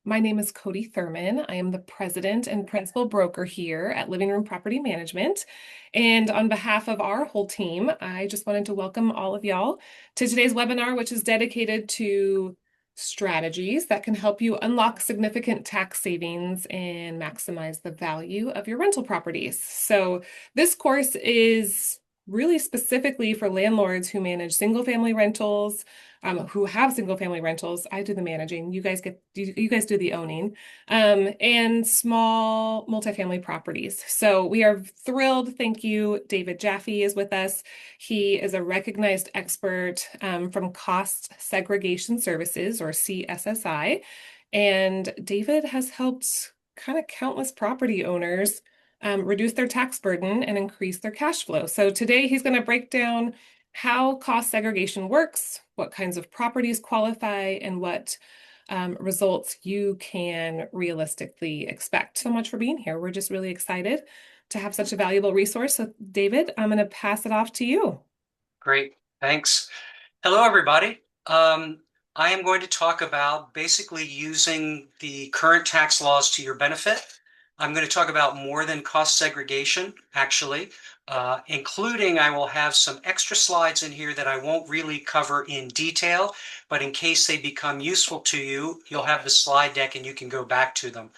My name is Cody Thurman. I am the president and principal broker here at Living Room Property Management. And on behalf of our whole team, I just wanted to welcome all of y'all to today's webinar, which is dedicated to strategies that can help you unlock significant tax savings and maximize the value of your rental properties. So this course is really specifically for landlords who manage single-family rentals, who have single family rentals. I do the managing. You guys do the owning, and small multifamily properties. So we are thrilled. Thank you. David Jaffe is with us. He is a recognized expert from Cost Segregation Services, or CSSI. And David has helped kind of countless property owners reduce their tax burden and increase their cash flow. So today he's going to break down how cost segregation works, what kinds of properties qualify, and what results you can realistically expect. So much for being here. We're just really excited to have such a valuable resource. So David, I'm going to pass it off to you. Great, thanks. Hello, everybody. I am going to talk about basically using the current tax laws to your benefit. I'm going to talk about more than cost segregation, actually, including I will have some extra slides in here that I won't really cover in detail, but in case they become useful to you, you'll have the slide deck and you can go back to them.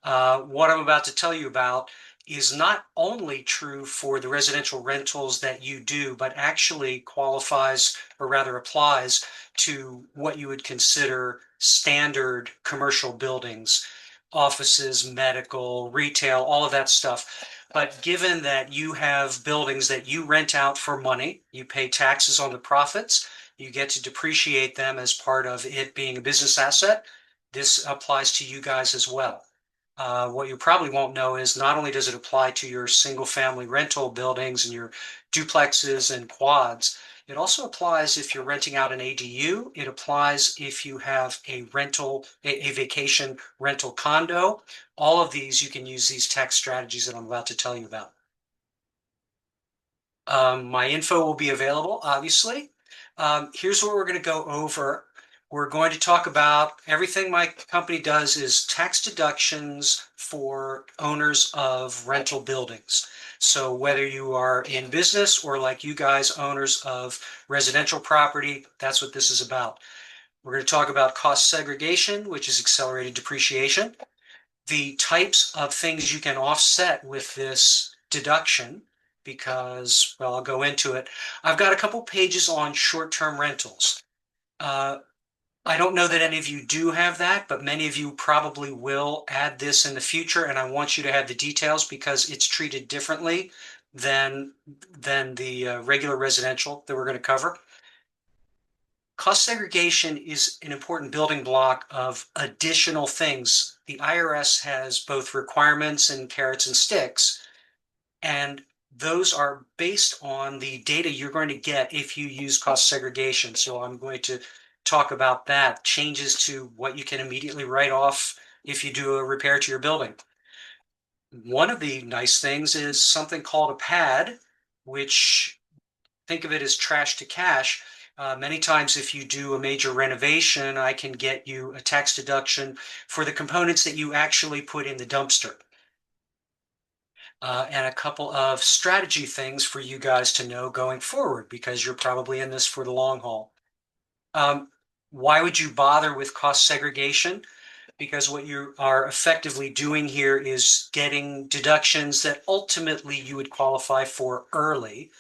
What I'm about to tell you about is not only true for the residential rentals that you do, but actually qualifies, or rather applies, to what you would consider standard commercial buildings, offices, medical, retail, all of that stuff. But given that you have buildings that you rent out for money, you pay taxes on the profits, you get to depreciate them as part of it being a business asset, this applies to you guys as well. What you probably won't know is not only does it apply to your single family rental buildings and your duplexes and quads, it also applies if you're renting out an ADU. It applies if you have a vacation rental condo. All of these, you can use these tax strategies that I'm about to tell you about. My info will be available, obviously. Here's what we're going to go over. We're going to talk about everything my company does is tax deductions for owners of rental buildings. So whether you are in business or like you guys, owners of residential property, that's what this is about. We're going to talk about cost segregation, which is accelerated depreciation, the types of things you can offset with this deduction, because, well, I'll go into it. I've got a couple pages on short-term rentals. I don't know that any of you do have that, but many of you probably will add this in the future, and I want you to have the details because it's treated differently than the regular residential that we're going to cover. Cost segregation is an important building block of additional things. The IRS has both requirements and carrots and sticks, and those are based on the data you're going to get if you use cost segregation. So I'm going to talk about that, changes to what you can immediately write off if you do a repair to your building. One of the nice things is something called a pad, which think of it as trash to cash. Many times if you do a major renovation, I can get you a tax deduction for the components that you actually put in the dumpster. And a couple of strategy things for you guys to know going forward, because you're probably in this for the long haul. Why would you bother with cost segregation? Because what you are effectively doing here is getting deductions that ultimately you would qualify for early.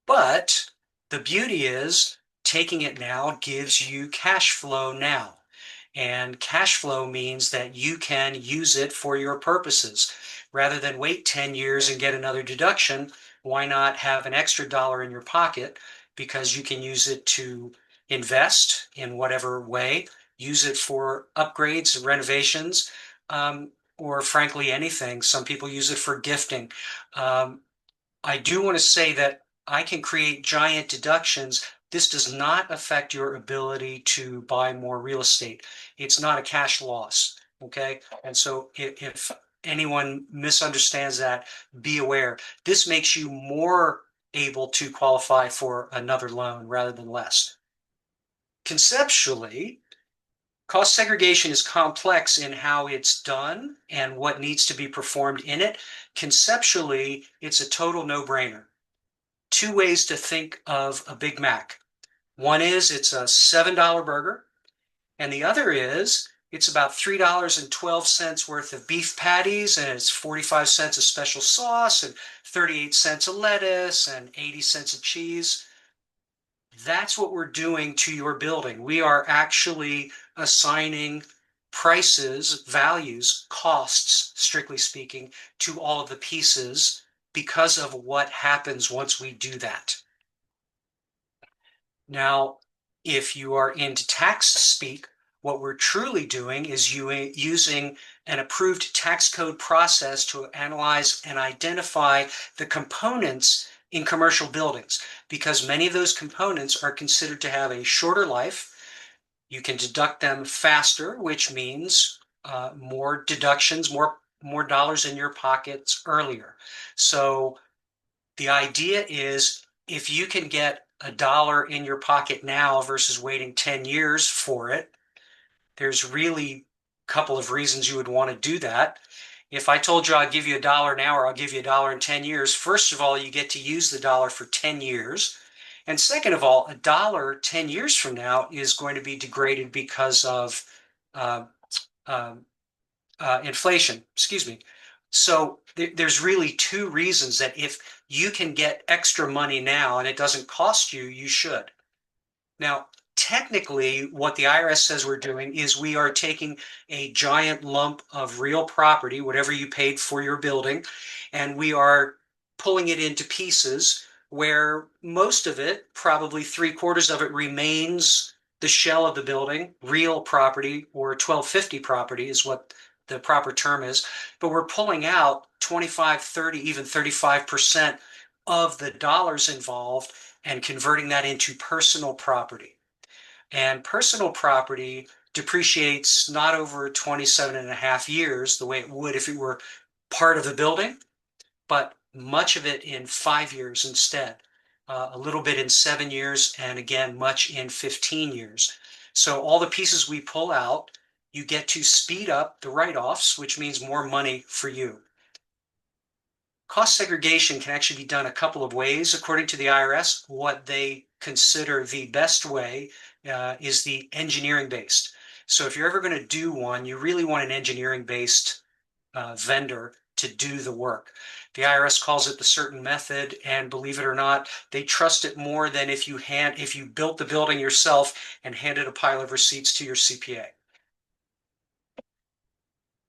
But the beauty is taking it now gives you cash flow now. And cash flow means that you can use it for your purposes. Rather than wait 10 years and get another deduction, why not have an extra dollar in your pocket, because you can use it to invest in whatever way, use it for upgrades, renovations, or frankly, anything. Some people use it for gifting. I do want to say that I can create giant deductions. This does not affect your ability to buy more real estate. It's not a cash loss, okay? And so if anyone misunderstands that, be aware. This makes you more able to qualify for another loan rather than less. Conceptually, Cost segregation is complex in how it's done and what needs to be performed in it. Conceptually, it's a total no-brainer. Two ways to think of a Big Mac. One is it's a $7 burger, and the other is it's about $3.12 worth of beef patties, and it's 45 cents of special sauce, and 38 cents of lettuce, and 80 cents of cheese. That's what we're doing to your building. We are actually assigning prices, values, costs, strictly speaking, to all of the pieces because of what happens once we do that. Now, if you are into tax speak, what we're truly doing is using an approved tax code process to analyze and identify the components in commercial buildings, because many of those components are considered to have a shorter life. You can deduct them faster, which means more deductions, more dollars in your pockets earlier. So the idea is if you can get a dollar in your pocket now versus waiting 10 years for it, there's really a couple of reasons you would want to do that. If I told you I'd give you a dollar now or I'll give you a dollar in 10 years, first of all, you get to use the dollar for 10 years. And second of all, a dollar 10 years from now is going to be degraded because of uh, uh, inflation, excuse me. So there's really two reasons that if you can get extra money now and it doesn't cost you, you should. Now, technically, what the IRS says we're doing is we are taking a giant lump of real property, whatever you paid for your building, and we are pulling it into pieces where most of it, probably three-quarters of it, remains the shell of the building, real property, or 1250 property is what the proper term is. But we're pulling out 25, 30, even 35% of the dollars involved and converting that into personal property. And personal property depreciates not over 27 and a half years the way it would if it were part of the building, but much of it in 5 years instead, a little bit in 7 years, and again, much in 15 years. So all the pieces we pull out, you get to speed up the write-offs, which means more money for you. Cost segregation can actually be done a couple of ways. According to the IRS, what they consider the best way is the engineering based. So if you're ever going to do one, you really want an engineering based vendor to do the work. The IRS calls it the certain method, and believe it or not, they trust it more than if you built the building yourself and handed a pile of receipts to your CPA.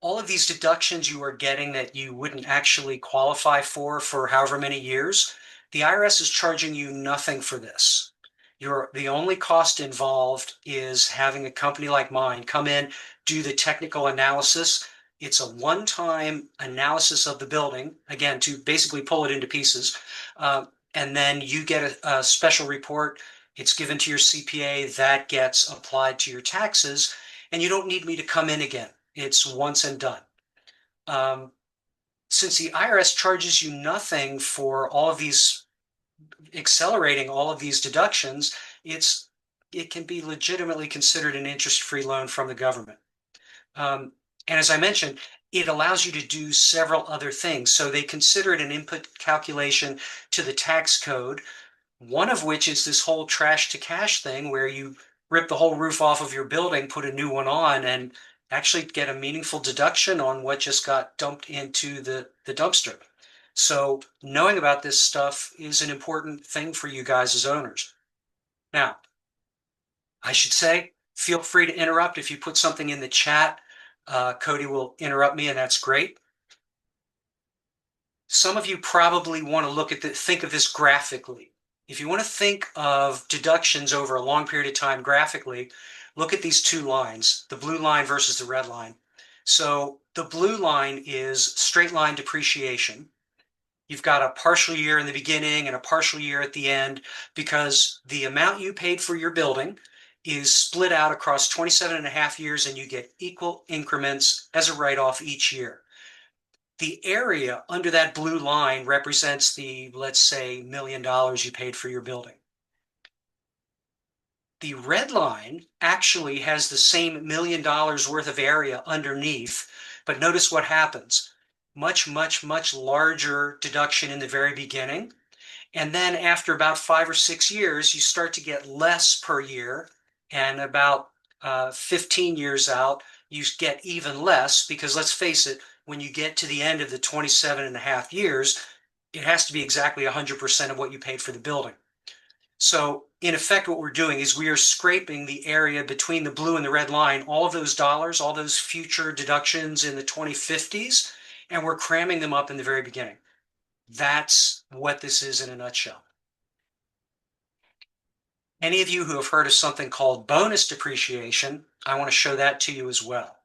All of these deductions you are getting that you wouldn't actually qualify for however many years, the IRS is charging you nothing for this. The only cost involved is having a company like mine come in, do the technical analysis. It's a one-time analysis of the building, again, to basically pull it into pieces. And then you get a special report. It's given to your CPA that gets applied to your taxes, and you don't need me to come in again. It's once and done. Um, since the IRS charges you nothing for all of these, accelerating all of these deductions, it can be legitimately considered an interest-free loan from the government. Um, and as I mentioned, it allows you to do several other things. So they consider it an input calculation to the tax code, one of which is this whole trash to cash thing where you rip the whole roof off of your building, put a new one on, and actually get a meaningful deduction on what just got dumped into the dumpster. So knowing about this stuff is an important thing for you guys as owners. Now, I should say, feel free to interrupt if you put something in the chat. Cody will interrupt me, and that's great. Some of you probably want to think of this graphically. If you want to think of deductions over a long period of time graphically, look at these two lines, the blue line versus the red line. So the blue line is straight line depreciation. You've got a partial year in the beginning and a partial year at the end because the amount you paid for your building is split out across 27 and a half years, and you get equal increments as a write-off each year. The area under that blue line represents the, let's say, $1 million you paid for your building. The red line actually has the same $1 million worth of area underneath, but notice what happens. Much, much, much larger deduction in the very beginning. And then after about 5 or 6 years, you start to get less per year. And about 15 years out, you get even less because let's face it, when you get to the end of the 27 and a half years, it has to be exactly 100% of what you paid for the building. So in effect, what we're doing is we are scraping the area between the blue and the red line, all of those dollars, all those future deductions in the 2050s, and we're cramming them up in the very beginning. That's what this is in a nutshell. Any of you who have heard of something called bonus depreciation, I want to show that to you as well.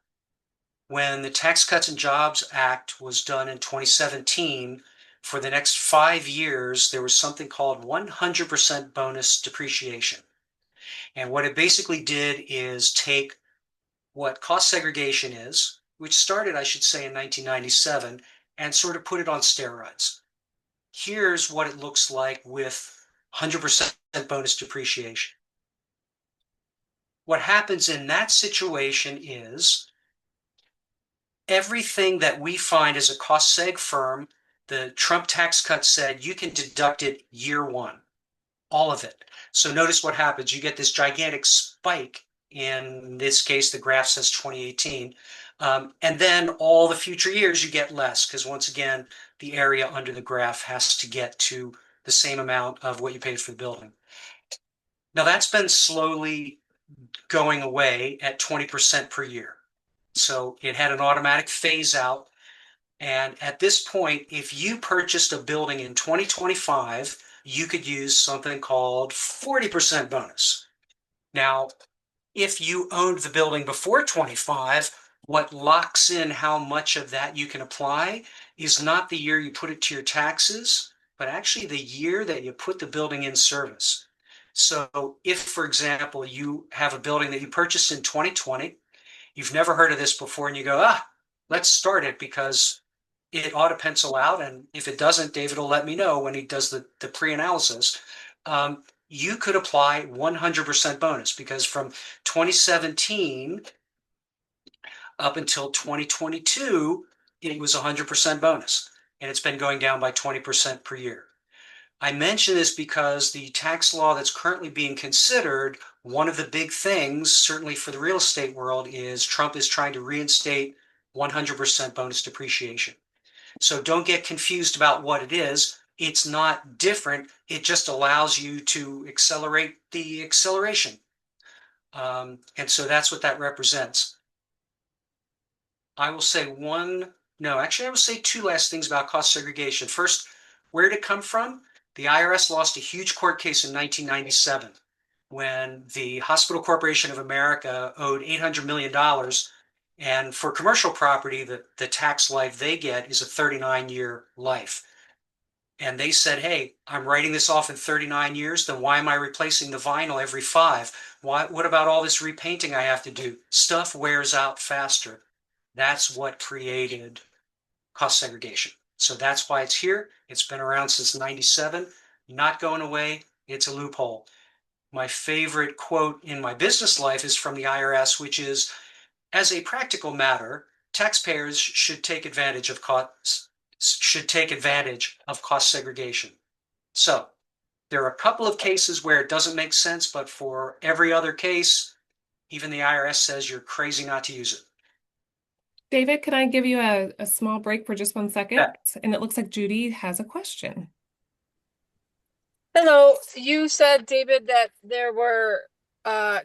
When the Tax Cuts and Jobs Act was done in 2017, for the next 5 years, there was something called 100% bonus depreciation. And what it basically did is take what cost segregation is, which started, I should say, in 1997, and sort of put it on steroids. Here's what it looks like with 100% bonus depreciation. What happens in that situation is everything that we find as a cost seg firm, the Trump tax cut said you can deduct it year one, all of it. So notice what happens. You get this gigantic spike. In this case, the graph says 2018. And then all the future years you get less because once again, the area under the graph has to get to the same amount of what you paid for the building. Now that's been slowly going away at 20% per year. So it had an automatic phase out. And at this point, if you purchased a building in 2025, you could use something called 40% bonus. Now, if you owned the building before 25, what locks in how much of that you can apply is not the year you put it to your taxes, but actually the year that you put the building in service. So if, for example, you have a building that you purchased in 2020, you've never heard of this before, and you go, let's start it because it ought to pencil out. And if it doesn't, David will let me know when he does the pre-analysis. You could apply 100% bonus because from 2017 up until 2022, it was 100% bonus. And it's been going down by 20% per year. I mention this because the tax law that's currently being considered, one of the big things, certainly for the real estate world, is Trump is trying to reinstate 100% bonus depreciation. So don't get confused about what it is. It's not different. It just allows you to accelerate the acceleration. And so that's what that represents. I will say I will say two last things about cost segregation. First, where did it come from? The IRS lost a huge court case in 1997 when the Hospital Corporation of America owed $800 million. And for commercial property, the tax life they get is a 39-year life. And they said, hey, I'm writing this off in 39 years, then why am I replacing the vinyl every 5? What about all this repainting I have to do? Stuff wears out faster. That's what created cost segregation. So that's why it's here. It's been around since 97, not going away. It's a loophole. My favorite quote in my business life is from the IRS, which is, as a practical matter, taxpayers should take advantage of cost segregation. So there are a couple of cases where it doesn't make sense, but for every other case, even the IRS says you're crazy not to use it. David, can I give you a small break for just 1 second? Yeah. And it looks like Judy has a question. Hello, you said, David, that there were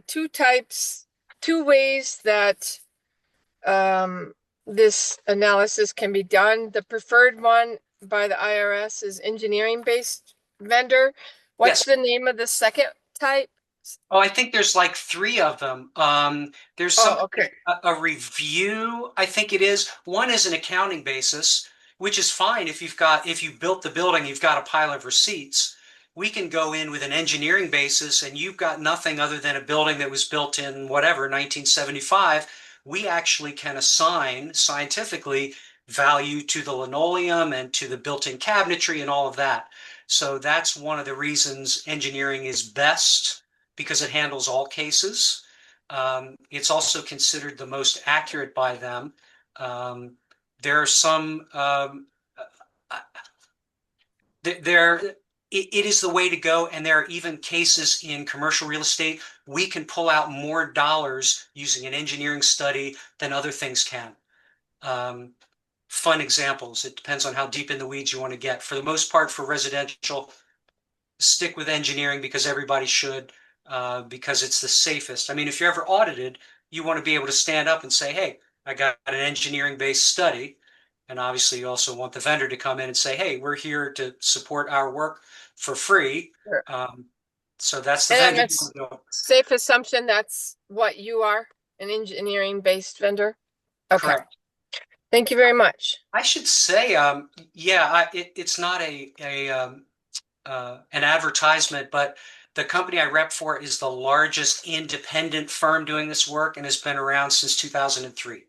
two ways that this analysis can be done. The preferred one by the IRS is engineering-based vendor. What's Yes. the name of the second type? Oh, I think there's like 3 of them. There's Okay. a review, I think it is. One is an accounting basis, which is fine if you built the building, you've got a pile of receipts. We can go in with an engineering basis and you've got nothing other than a building that was built in whatever, 1975. We actually can assign scientifically value to the linoleum and to the built-in cabinetry and all of that. So that's one of the reasons engineering is best because it handles all cases. It's also considered the most accurate by them. There are some there it is the way to go, and there are even cases in commercial real estate we can pull out more dollars using an engineering study than other things can. Um, Fun examples. It depends on how deep in the weeds you want to get. For the most part, for residential, stick with engineering because everybody should, because it's the safest. I mean, if you're ever audited, you want to be able to stand up and say, hey, I got an engineering-based study. And obviously, you also want the vendor to come in and say, hey, we're here to support our work for free. Sure. Um, so that's the And vendor. that's safe assumption that's what you are, an engineering-based vendor? Okay. Correct. Thank you very much. I should say, yeah, it's not an advertisement, but the company I rep for is the largest independent firm doing this work and has been around since 2003.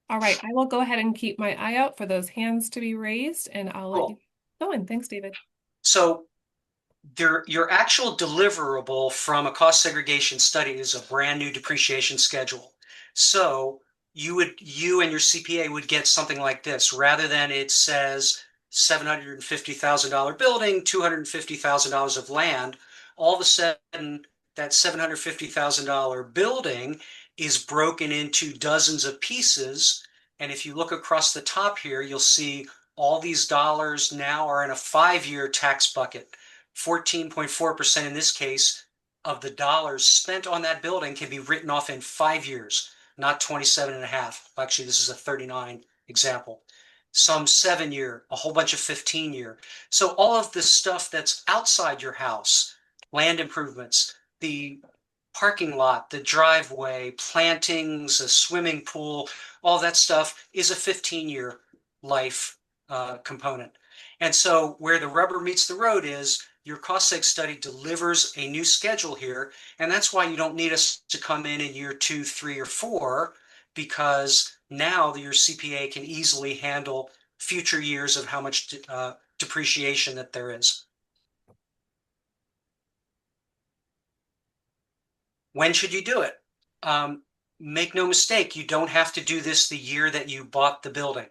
All right, I will go ahead and keep my eye out for those hands to be raised, and I'll let you Cool. go in. Thanks, David. So your actual deliverable from a cost segregation study is a brand new depreciation schedule. So you and your CPA would get something like this rather than it says $750,000 building, $250,000 of land. All of a sudden, that $750,000 building is broken into dozens of pieces. And if you look across the top here, you'll see all these dollars now are in a 5-year tax bucket. 14.4% in this case of the dollars spent on that building can be written off in 5 years, not 27 and a half. Actually, this is a 39 example. Some 7-year, a whole bunch of 15-year. So all of the stuff that's outside your house, land improvements, the parking lot, the driveway, plantings, a swimming pool, all that stuff is a 15-year life component. And so where the rubber meets the road is your cost seg study delivers a new schedule here. And that's why you don't need us to come in year 2, 3, or 4, because now your CPA can easily handle future years of how much depreciation that there is. When should you do it? Make no mistake, you don't have to do this the year that you bought the building.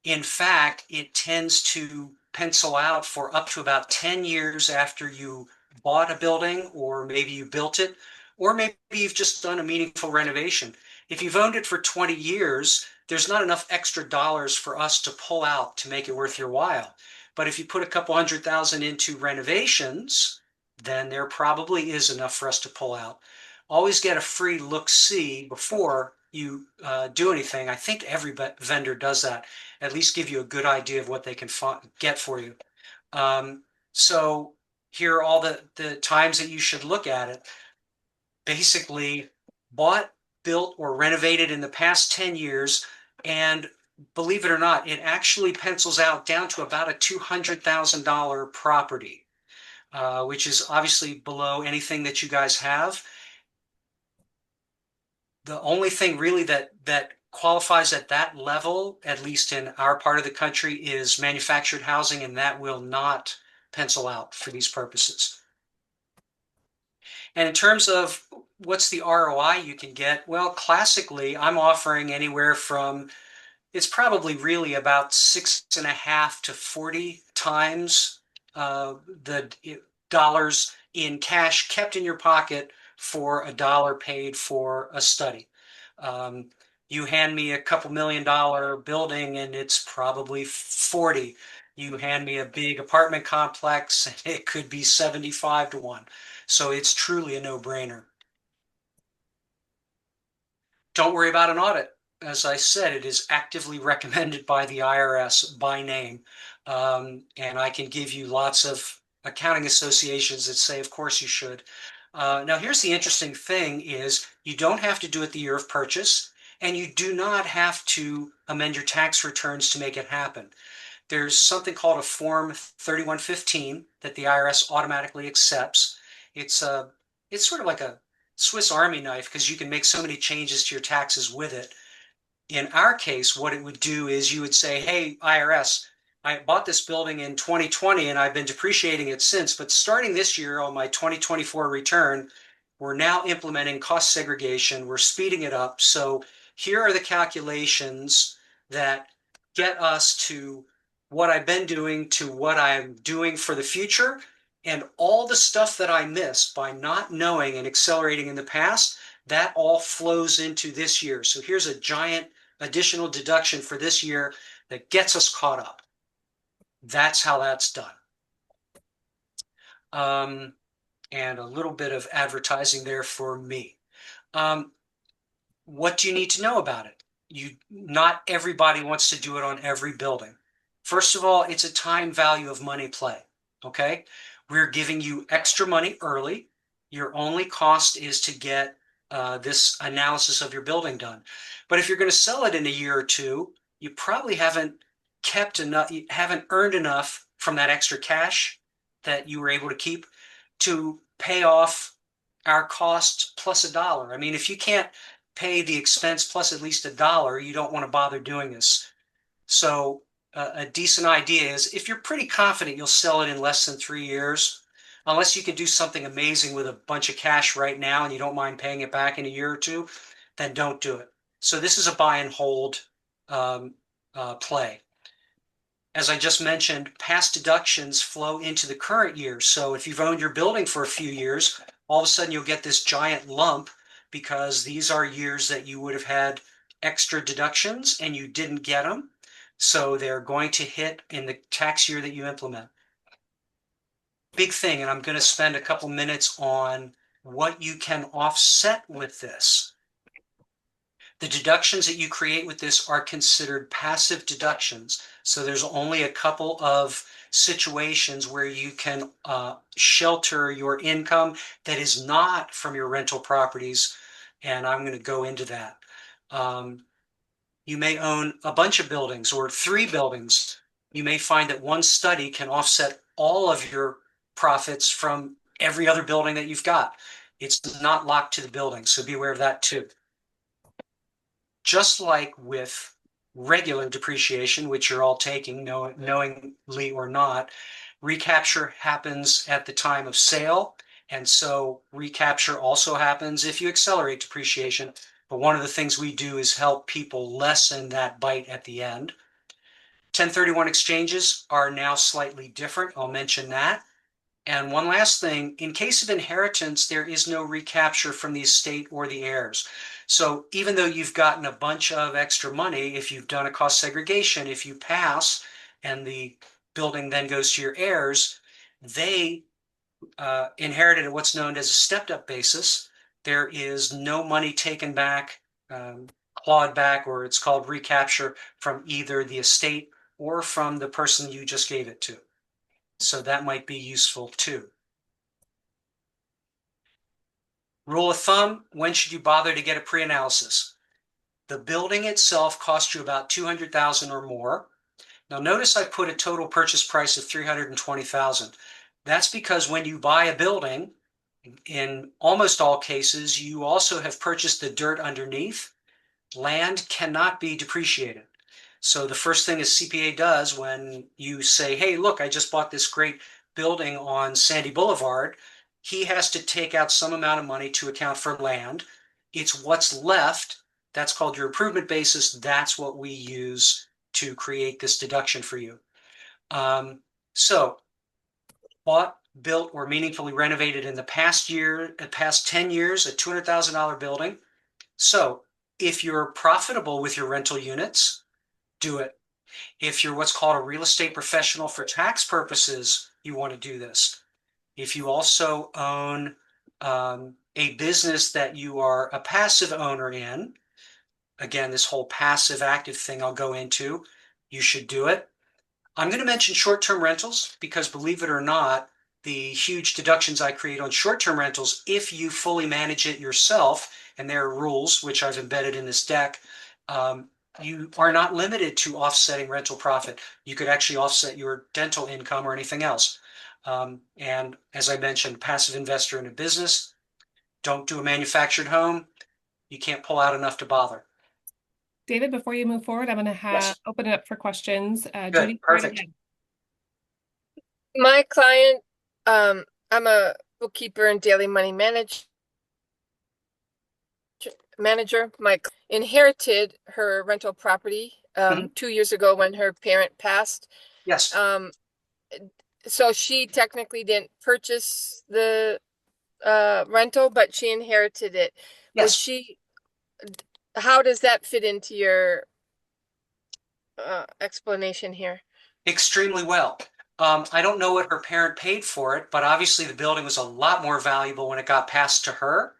In fact, it tends to pencil out for up to about 10 years after you bought a building, or maybe you built it, or maybe you've just done a meaningful renovation. If you've owned it for 20 years, there's not enough extra dollars for us to pull out to make it worth your while. But if you put a couple $100,000 into renovations, then there probably is enough for us to pull out. Always get a free look-see before you do anything. I think every vendor does that. At least give you a good idea of what they can get for you. So here are all the times that you should look at it. Basically, bought, built, or renovated in the past 10 years. And believe it or not, it actually pencils out down to about a $200,000 property, which is obviously below anything that you guys have. The only thing really that qualifies at that level, at least in our part of the country, is manufactured housing, and that will not pencil out for these purposes. And in terms of what's the ROI you can get, well, classically, I'm offering anywhere from, it's probably really about 6.5 to 40 times the dollars in cash kept in your pocket for a dollar paid for a study. You hand me a couple $1 million building and it's probably 40. You hand me a big apartment complex and it could be 75 to 1. So it's truly a no-brainer. Don't worry about an audit. As I said, it is actively recommended by the IRS by name. And I can give you lots of accounting associations that say, of course you should. Now, here's the interesting thing is you don't have to do it the year of purchase, and you do not have to amend your tax returns to make it happen. There's something called a Form 3115 that the IRS automatically accepts. It's sort of like a Swiss Army knife because you can make so many changes to your taxes with it. In our case, what it would do is you would say, hey, IRS, I bought this building in 2020 and I've been depreciating it since, but starting this year on my 2024 return, we're now implementing cost segregation. We're speeding it up. So here are the calculations that get us to what I've been doing to what I'm doing for the future. And all the stuff that I missed by not knowing and accelerating in the past, that all flows into this year. So here's a giant additional deduction for this year that gets us caught up. That's how that's done. And a little bit of advertising there for me. Um, what do you need to know about it? Not everybody wants to do it on every building. First of all, it's a time value of money play. Okay. We're giving you extra money early. Your only cost is to get this analysis of your building done. But if you're going to sell it in a year or two, you probably haven't kept enough, you haven't earned enough from that extra cash that you were able to keep to pay off our cost plus $1. I mean, if you can't pay the expense plus at least $1, you don't want to bother doing this. So a decent idea is if you're pretty confident you'll sell it in less than 3 years, unless you can do something amazing with a bunch of cash right now and you don't mind paying it back in a year or two, then don't do it. So this is a buy and hold play. As I just mentioned, past deductions flow into the current year. So if you've owned your building for a few years, all of a sudden you'll get this giant lump because these are years that you would have had extra deductions and you didn't get them. So they're going to hit in the tax year that you implement. Big thing, and I'm going to spend a couple minutes on what you can offset with this. The deductions that you create with this are considered passive deductions. So there's only a couple of situations where you can shelter your income that is not from your rental properties. And I'm going to go into that. You may own a bunch of buildings or 3 buildings. You may find that one study can offset all of your profits from every other building that you've got. It's not locked to the building, so be aware of that too. Just like with regular depreciation, which you're all taking knowingly or not, recapture happens at the time of sale. And so recapture also happens if you accelerate depreciation. But one of the things we do is help people lessen that bite at the end. 1031 exchanges are now slightly different. I'll mention that. And one last thing, in case of inheritance, there is no recapture from the estate or the heirs. So even though you've gotten a bunch of extra money, if you've done a cost segregation, if you pass and the building then goes to your heirs, they inherited at what's known as a stepped-up basis. There is no money taken back, clawed back, or it's called recapture from either the estate or from the person you just gave it to. So that might be useful too. Rule of thumb, when should you bother to get a pre-analysis? The building itself costs you about $200,000 or more. Now notice I put a total purchase price of $320,000. That's because when you buy a building, in almost all cases, you also have purchased the dirt underneath. Land cannot be depreciated. So the first thing a CPA does when you say, hey, look, I just bought this great building on Sandy Boulevard, he has to take out some amount of money to account for land. It's what's left. That's called your improvement basis. That's what we use to create this deduction for you. So bought, built, or meaningfully renovated in the past 10 years, a $200,000 building. So if you're profitable with your rental units, do it. If you're what's called a real estate professional for tax purposes, you want to do this. If you also own a business that you are a passive owner in, again, this whole passive active thing I'll go into, you should do it. I'm going to mention short-term rentals because believe it or not, the huge deductions I create on short-term rentals, if you fully manage it yourself, and there are rules which I've embedded in this deck, you are not limited to offsetting rental profit. You could actually offset your dental income or anything else. And as I mentioned, passive investor in a business, don't do a manufactured home. You can't pull out enough to bother. David, before you move forward, I'm going to Yes. open it up for questions. Good. Judy, go right Perfect. ahead. My client, I'm a bookkeeper and daily money manager. Inherited her rental property Mhm. 2 years ago when her parent passed. Yes. Um, so she technically didn't purchase the rental, but she inherited it. Would Yes. she, how does that fit into your explanation here? Extremely well. I don't know what her parent paid for it, but obviously the building was a lot more valuable when it got passed to her.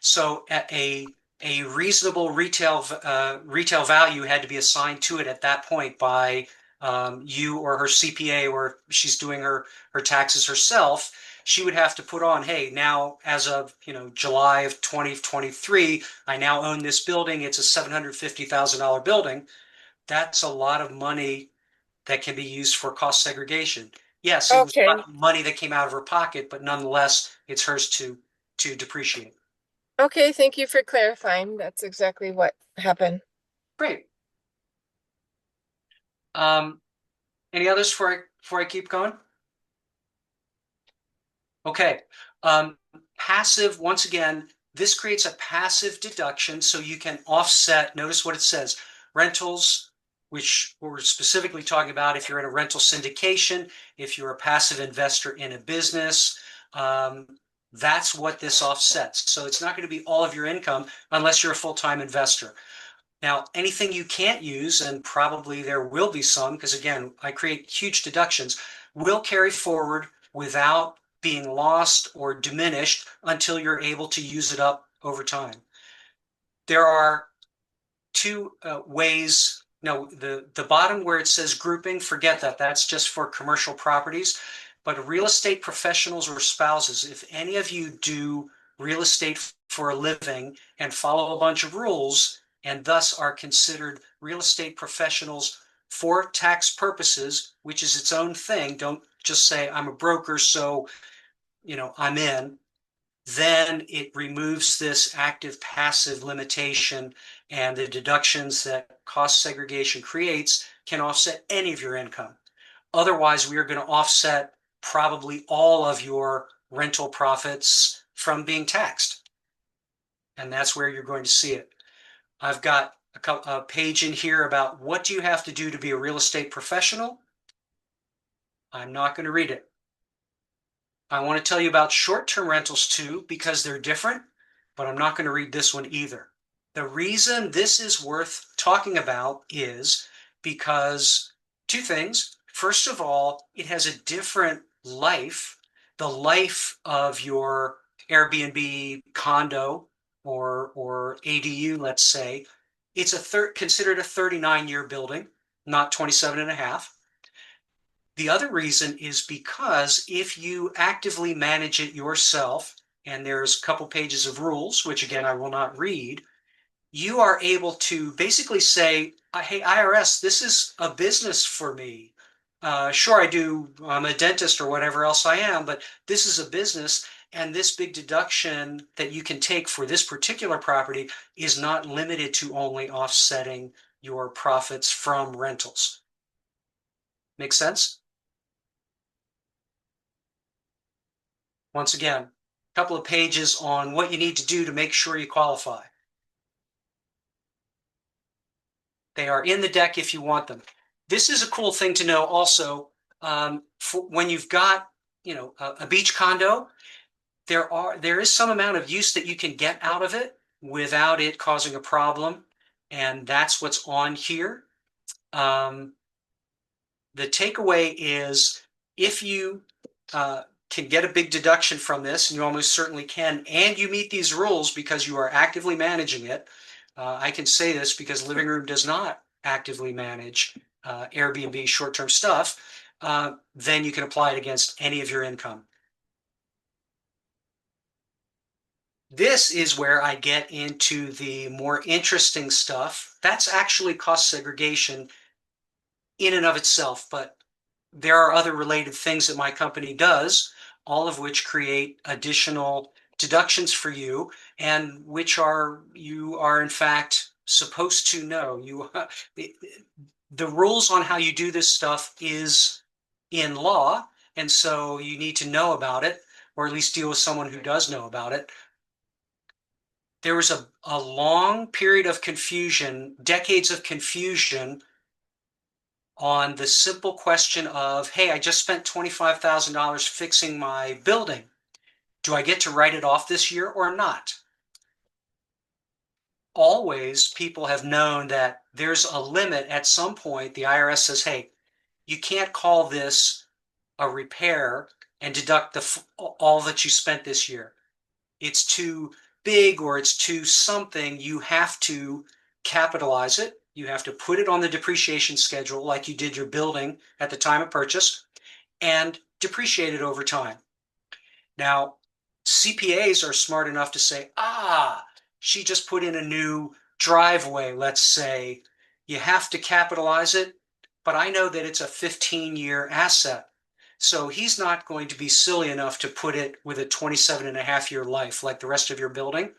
So at a reasonable retail value had to be assigned to it at that point by you or her CPA, or if she's doing her taxes herself. She would have to put on, hey, now as of July of 2023, I now own this building. It's a $750,000 building. That's a lot of money that can be used for cost segregation. Yes, it was Okay. not money that came out of her pocket, but nonetheless, it's hers to depreciate. Okay, thank you for clarifying. That's exactly what happened. Great. Um, any others before I keep going? Okay. Passive, once again, this creates a passive deduction so you can offset. Notice what it says, rentals, which we're specifically talking about if you're in a rental syndication, if you're a passive investor in a business, um, that's what this offsets. So it's not going to be all of your income unless you're a full-time investor. Now, anything you can't use, and probably there will be some, because again, I create huge deductions, will carry forward without being lost or diminished until you're able to use it up over time. There are two ways. No, the bottom where it says grouping, forget that. That's just for commercial properties. But real estate professionals or spouses, if any of you do real estate for a living and follow a bunch of rules and thus are considered real estate professionals for tax purposes, which is its own thing, don't just say I'm a broker, so I'm in, then it removes this active passive limitation, and the deductions that cost segregation creates can offset any of your income. Otherwise, we are going to offset probably all of your rental profits from being taxed. And that's where you're going to see it. I've got a page in here about what do you have to do to be a real estate professional. I'm not going to read it. I want to tell you about short-term rentals too, because they're different, but I'm not going to read this one either. The reason this is worth talking about is because two things. First of all, it has a different life. The life of your Airbnb condo or ADU, let's say, it's considered a 39-year building, not 27 and a half. The other reason is because if you actively manage it yourself, and there's a couple pages of rules, which again I will not read, you are able to basically say, hey, IRS, this is a business for me. Sure, I'm a dentist or whatever else I am, but this is a business, and this big deduction that you can take for this particular property is not limited to only offsetting your profits from rentals. Make sense? Once again, a couple of pages on what you need to do to make sure you qualify. They are in the deck if you want them. This is a cool thing to know also. When you've got, a beach condo, there is some amount of use that you can get out of it without it causing a problem, and that's what's on here. Um, the takeaway is if you can get a big deduction from this, and you almost certainly can, and you meet these rules because you are actively managing it. I can say this because Living Room does not actively manage Airbnb short-term stuff. Then you can apply it against any of your income. This is where I get into the more interesting stuff. That's actually cost segregation in and of itself, but there are other related things that my company does, all of which create additional deductions for you, and which you are in fact supposed to know. The rules on how you do this stuff is in law, and so you need to know about it, or at least deal with someone who does know about it. There was a long period of confusion, decades of confusion on the simple question of, hey, I just spent $25,000 fixing my building. Do I get to write it off this year or not? Always people have known that there's a limit at some point. The IRS says, hey, you can't call this a repair and deduct all that you spent this year. It's too big or it's too something. You have to capitalize it. You have to put it on the depreciation schedule like you did your building at the time of purchase and depreciate it over time. Now, CPAs are smart enough to say, she just put in a new driveway, let's say. You have to capitalize it, but I know that it's a 15-year asset. So he's not going to be silly enough to put it with a 27.5-year life like the rest of your building.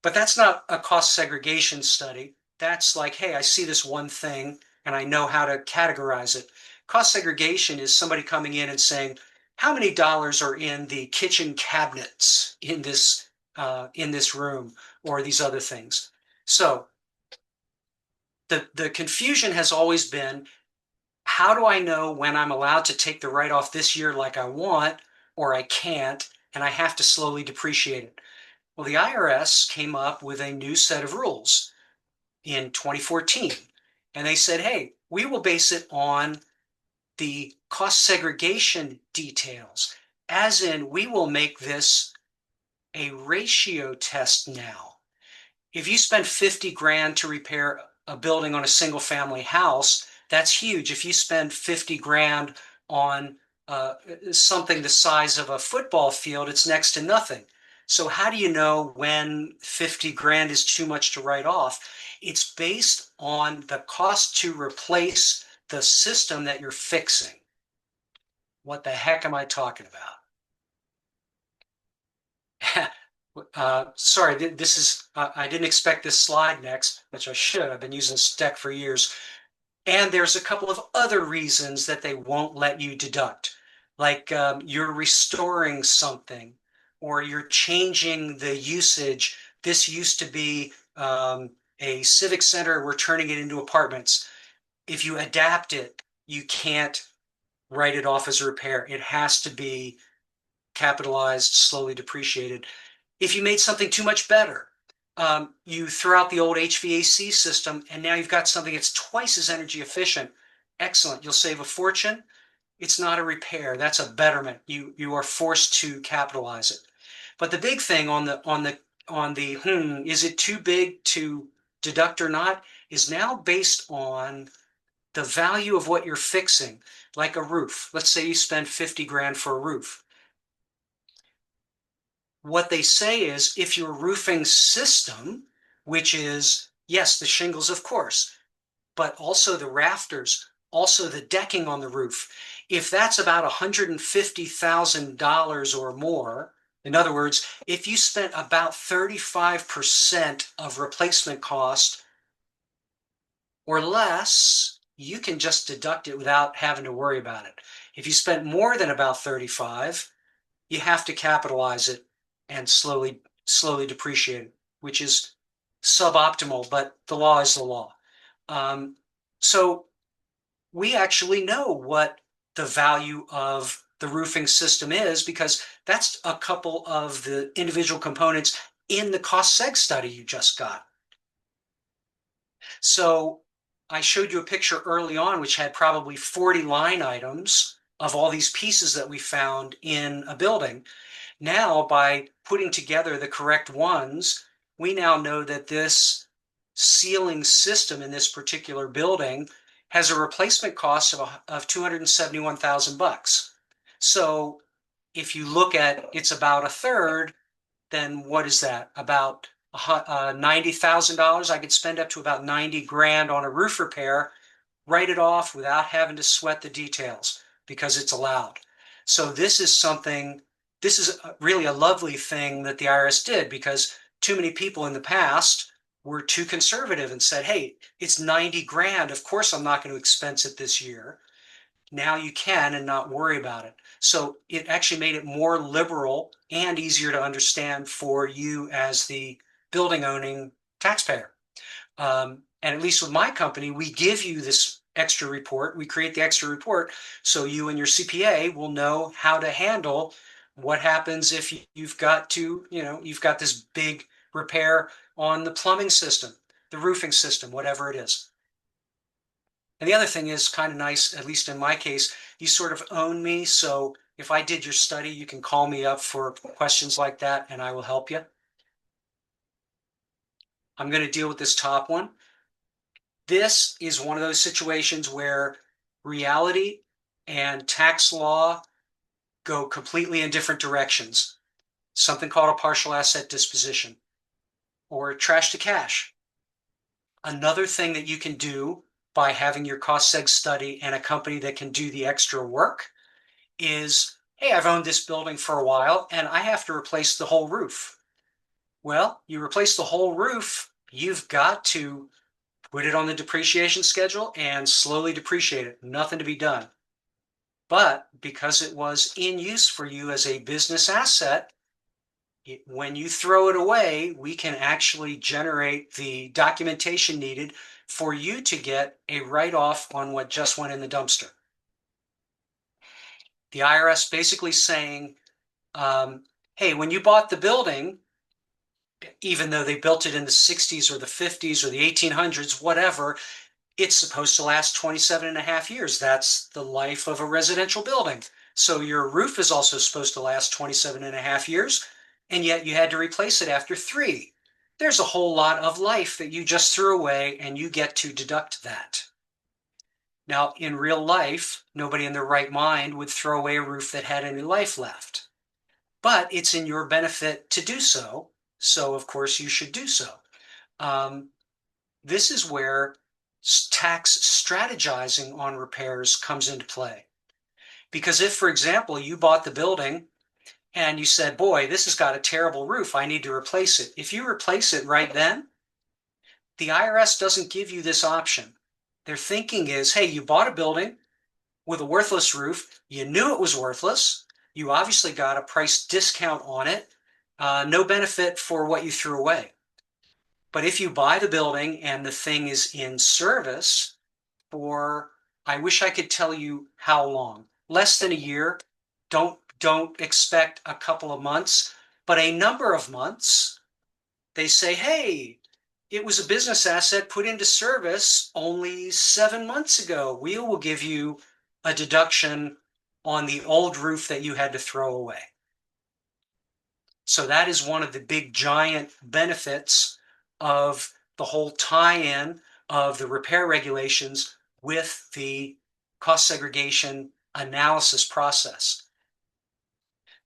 But that's not a cost segregation study. That's like, hey, I see this one thing and I know how to categorize it. Cost segregation is somebody coming in and saying, how many dollars are in the kitchen cabinets in this room or these other things? So the confusion has always been, how do I know when I'm allowed to take the write-off this year like I want, or I can't, and I have to slowly depreciate it? Well, the IRS came up with a new set of rules in 2014, and they said, hey, we will base it on the cost segregation details, as in we will make this a ratio test now. If you spend 50 grand to repair a building on a single family house, that's huge. If you spend 50 grand on something the size of a football field, it's next to nothing. So how do you know when 50 grand is too much to write off? It's based on the cost to replace the system that you're fixing. What the heck am I talking about? Sorry, this is, I didn't expect this slide next, which I should. I've been using this deck for years. And there's a couple of other reasons that they won't let you deduct, like you're restoring something or you're changing the usage. This used to be a civic center. We're turning it into apartments. If you adapt it, you can't write it off as a repair. It has to be capitalized, slowly depreciated. If you made something too much better, you throw out the old HVAC system and now you've got something that's twice as energy efficient. Excellent. You'll save a fortune. It's not a repair. That's a betterment. You are forced to capitalize it. But the big thing on the is it too big to deduct or not is now based on the value of what you're fixing, like a roof. Let's say you spend 50 grand for a roof. What they say is if your roofing system, which is, yes, the shingles, of course, but also the rafters, also the decking on the roof, if that's about $150,000 or more, in other words, if you spent about 35% of replacement cost or less, you can just deduct it without having to worry about it. If you spent more than about 35, you have to capitalize it and slowly depreciate it, which is suboptimal, but the law is the law. So we actually know what the value of the roofing system is because that's a couple of the individual components in the cost seg study you just got. So I showed you a picture early on, which had probably 40 line items of all these pieces that we found in a building. Now, by putting together the correct ones, we now know that this ceiling system in this particular building has a replacement cost of $271,000. So if you look at it's about a third, then what is that? About $90,000. I could spend up to about 90 grand on a roof repair, write it off without having to sweat the details because it's allowed. So this is really a lovely thing that the IRS did because too many people in the past were too conservative and said, hey, it's 90 grand. Of course, I'm not going to expense it this year. Now you can and not worry about it. So it actually made it more liberal and easier to understand for you as the building owning taxpayer. And at least with my company, we give you this extra report. We create the extra report so you and your CPA will know how to handle what happens if you've got you've got this big repair on the plumbing system, the roofing system, whatever it is. And the other thing is kind of nice, at least in my case, you sort of own me. So if I did your study, you can call me up for questions like that and I will help you. I'm going to deal with this top one. This is one of those situations where reality and tax law go completely in different directions. Something called a partial asset disposition or trash to cash. Another thing that you can do by having your cost seg study and a company that can do the extra work is, hey, I've owned this building for a while and I have to replace the whole roof. Well, you replace the whole roof, you've got to put it on the depreciation schedule and slowly depreciate it. Nothing to be done. But because it was in use for you as a business asset, when you throw it away, we can actually generate the documentation needed for you to get a write-off on what just went in the dumpster. The IRS basically saying, hey, when you bought the building, even though they built it in the 60s or the 50s or the 1800s, whatever, it's supposed to last 27 and a half years. That's the life of a residential building. So your roof is also supposed to last 27 and a half years, and yet you had to replace it after 3. There's a whole lot of life that you just threw away, and you get to deduct that. Now, in real life, nobody in their right mind would throw away a roof that had any life left. But it's in your benefit to do so, so of course you should do so. This is where tax strategizing on repairs comes into play. Because if, for example, you bought the building and you said, boy, this has got a terrible roof, I need to replace it. If you replace it right then, the IRS doesn't give you this option. Their thinking is, hey, you bought a building with a worthless roof, you knew it was worthless, you obviously got a price discount on it, no benefit for what you threw away. But if you buy the building and the thing is in service for, I wish I could tell you how long, less than a year, don't expect a couple of months, but a number of months, they say, hey, it was a business asset put into service only 7 months ago. We will give you a deduction on the old roof that you had to throw away. So that is one of the big giant benefits of the whole tie-in of the repair regulations with the cost segregation analysis process.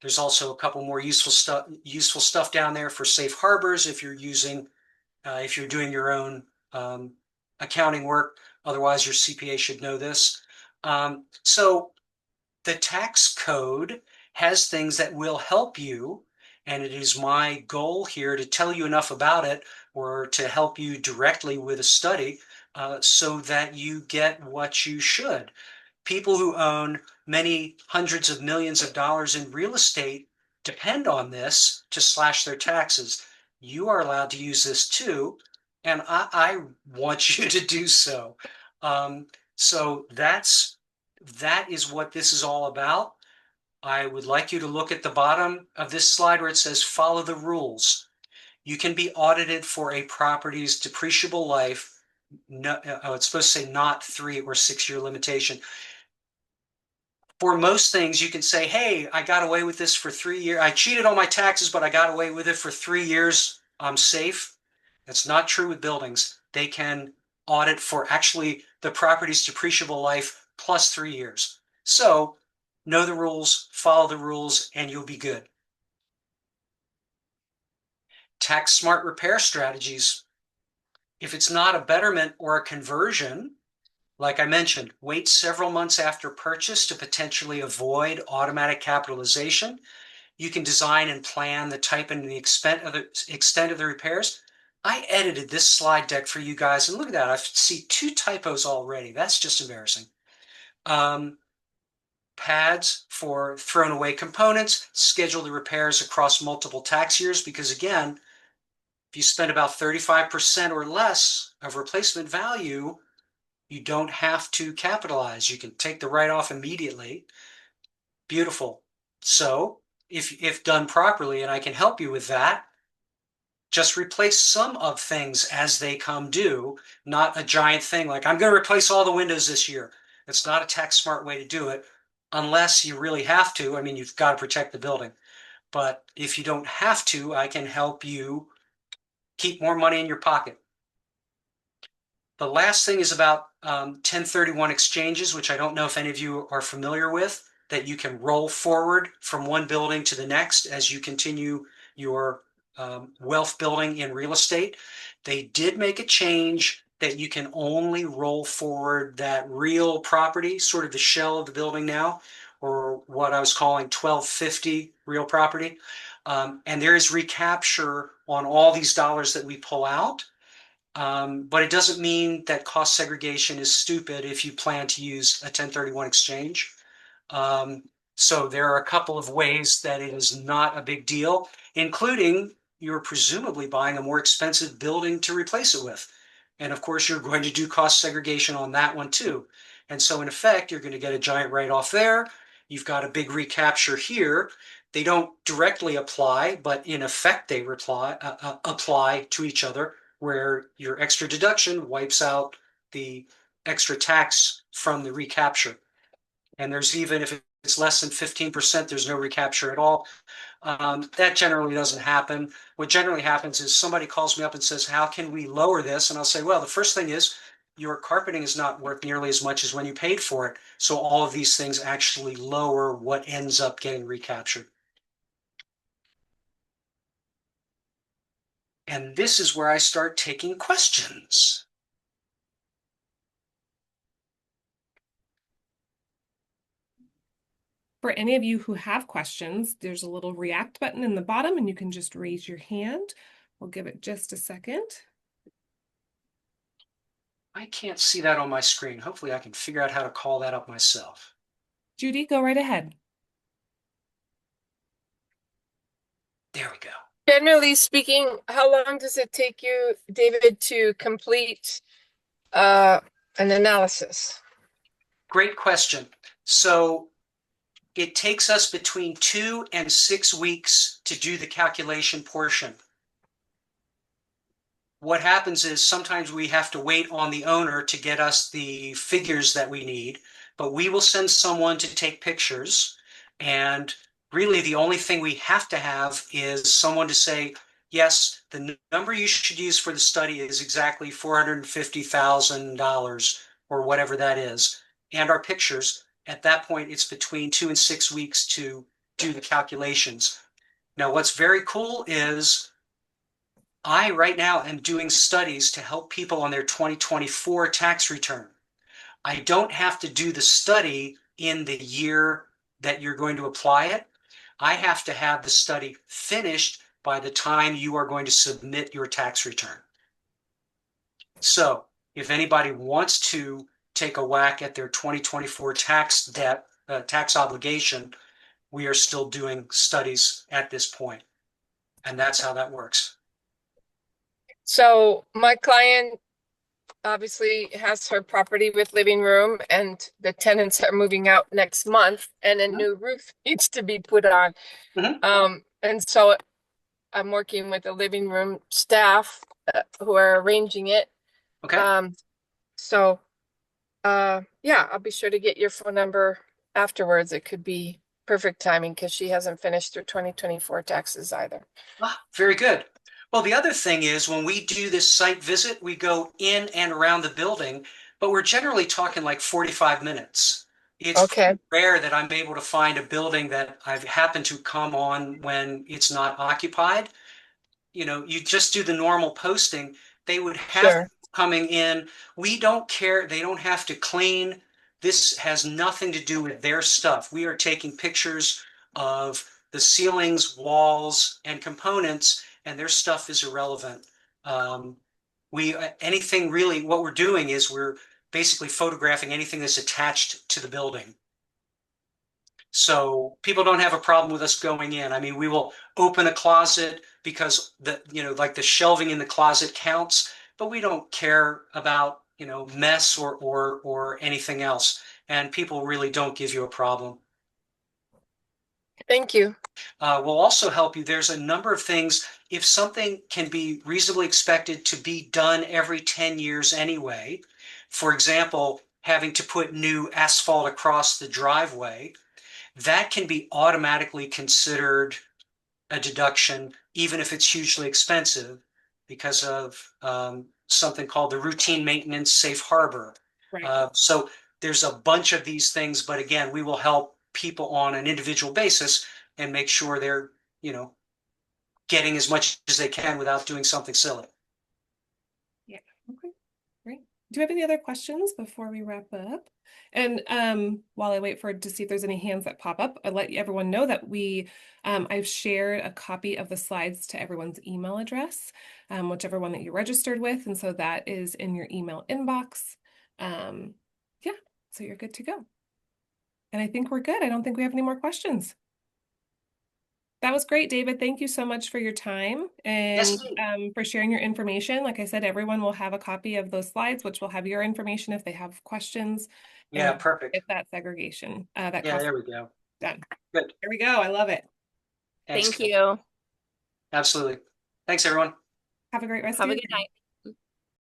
There's also a couple more useful stuff down there for safe harbors if you're doing your own accounting work. Otherwise, your CPA should know this. So the tax code has things that will help you, and it is my goal here to tell you enough about it or to help you directly with a study so that you get what you should. People who own many hundreds of millions of dollars in real estate depend on this to slash their taxes. You are allowed to use this too, and I want you to do so. So that is what this is all about. I would like you to look at the bottom of this slide where it says follow the rules. You can be audited for a property's depreciable life. No, it's supposed to say not 3 or 6 year limitation. For most things, you can say, hey, I got away with this for 3 years. I cheated on my taxes, but I got away with it for 3 years. I'm safe. That's not true with buildings. They can audit for actually the property's depreciable life plus 3 years. So know the rules, follow the rules, and you'll be good. Tax smart repair strategies. If it's not a betterment or a conversion, like I mentioned, wait several months after purchase to potentially avoid automatic capitalization. You can design and plan the type and the extent of the repairs. I edited this slide deck for you guys, and look at that. I see 2 typos already. That's just embarrassing. Um, pads for thrown away components, schedule the repairs across multiple tax years, because again, if you spend about 35% or less of replacement value, you don't have to capitalize. You can take the write-off immediately. Beautiful. So if done properly, and I can help you with that, just replace some of things as they come due, not a giant thing like I'm going to replace all the windows this year. It's not a tax smart way to do it unless you really have to. I mean, you've got to protect the building. But if you don't have to, I can help you keep more money in your pocket. The last thing is about 1031 exchanges, which I don't know if any of you are familiar with, that you can roll forward from one building to the next as you continue your wealth building in real estate. They did make a change that you can only roll forward that real property, sort of the shell of the building now, or what I was calling 1250 real property. And there is recapture on all these dollars that we pull out. But it doesn't mean that cost segregation is stupid if you plan to use a 1031 exchange. Um, so there are a couple of ways that it is not a big deal, including you're presumably buying a more expensive building to replace it with. And of course, you're going to do cost segregation on that one too. And so in effect, you're going to get a giant write-off there. You've got a big recapture here. They don't directly apply, but in effect, they apply to each other, where your extra deduction wipes out the extra tax from the recapture. And there's even if it's less than 15%, there's no recapture at all. That generally doesn't happen. What generally happens is somebody calls me up and says, how can we lower this? And I'll say, well, the first thing is your carpeting is not worth nearly as much as when you paid for it. So all of these things actually lower what ends up getting recaptured. And this is where I start taking questions. For any of you who have questions, there's a little react button in the bottom and you can just raise your hand. We'll give it just a second. I can't see that on my screen. Hopefully I can figure out how to call that up myself. Judy, go right ahead. There we go. Generally speaking, how long does it take you, David, to complete an analysis? Great question. So it takes us between 2 and 6 weeks to do the calculation portion. What happens is sometimes we have to wait on the owner to get us the figures that we need, but we will send someone to take pictures. And really, the only thing we have to have is someone to say, yes, the number you should use for the study is exactly $450,000 or whatever that is, and our pictures. At that point, it's between 2 and 6 weeks to do the calculations. Now, what's very cool is I right now am doing studies to help people on their 2024 tax return. I don't have to do the study in the year that you're going to apply it. I have to have the study finished by the time you are going to submit your tax return. So if anybody wants to take a whack at their 2024 tax debt, tax obligation, we are still doing studies at this point. And that's how that works. So my client obviously has her property with living room and the tenants are moving out next month and a new roof needs to be put on. And so I'm working with the living room staff who are arranging it. Okay. So yeah, I'll be sure to get your phone number afterwards. It could be perfect timing because she hasn't finished her 2024 taxes either. Very good. Well, the other thing is when we do this site visit, we go in and around the building, but we're generally talking like 45 minutes. It's Okay. rare that I'm able to find a building that I've happened to come on when it's not occupied. You know, you just do the normal posting. They would have Sure. coming in. We don't care. They don't have to clean. This has nothing to do with their stuff. We are taking pictures of the ceilings, walls, and components, and their stuff is irrelevant. Anything really, what we're doing is we're basically photographing anything that's attached to the building. So people don't have a problem with us going in. I mean, we will open a closet because like the shelving in the closet counts, but we don't care about, mess or anything else. And people really don't give you a problem. Thank you. We'll also help you. There's a number of things. If something can be reasonably expected to be done every 10 years anyway, for example, having to put new asphalt across the driveway, that can be automatically considered a deduction, even if it's hugely expensive, because of something called the routine maintenance safe harbor. Right. So there's a bunch of these things, but again, we will help people on an individual basis and make sure they're, getting as much as they can without doing something silly. Yeah. Okay. Great. Do you have any other questions before we wrap up? And while I wait to see if there's any hands that pop up, I'll let everyone know that I've shared a copy of the slides to everyone's email address, whichever one that you registered with. And so that is in your email inbox. Yeah, so you're good to go. And I think we're good. I don't think we have any more questions. That was great, David. Thank you so much for your time Yes, and for sharing your information. Like I said, everyone will have a copy of those slides, which will have your information if they have questions. yeah, And perfect. get that segregation, that Yeah, cost there we go. done. Good. There we go. I love it. Thanks, Thank Kim. you. Absolutely. Thanks, everyone. Have a great rest of Have a your good day. night.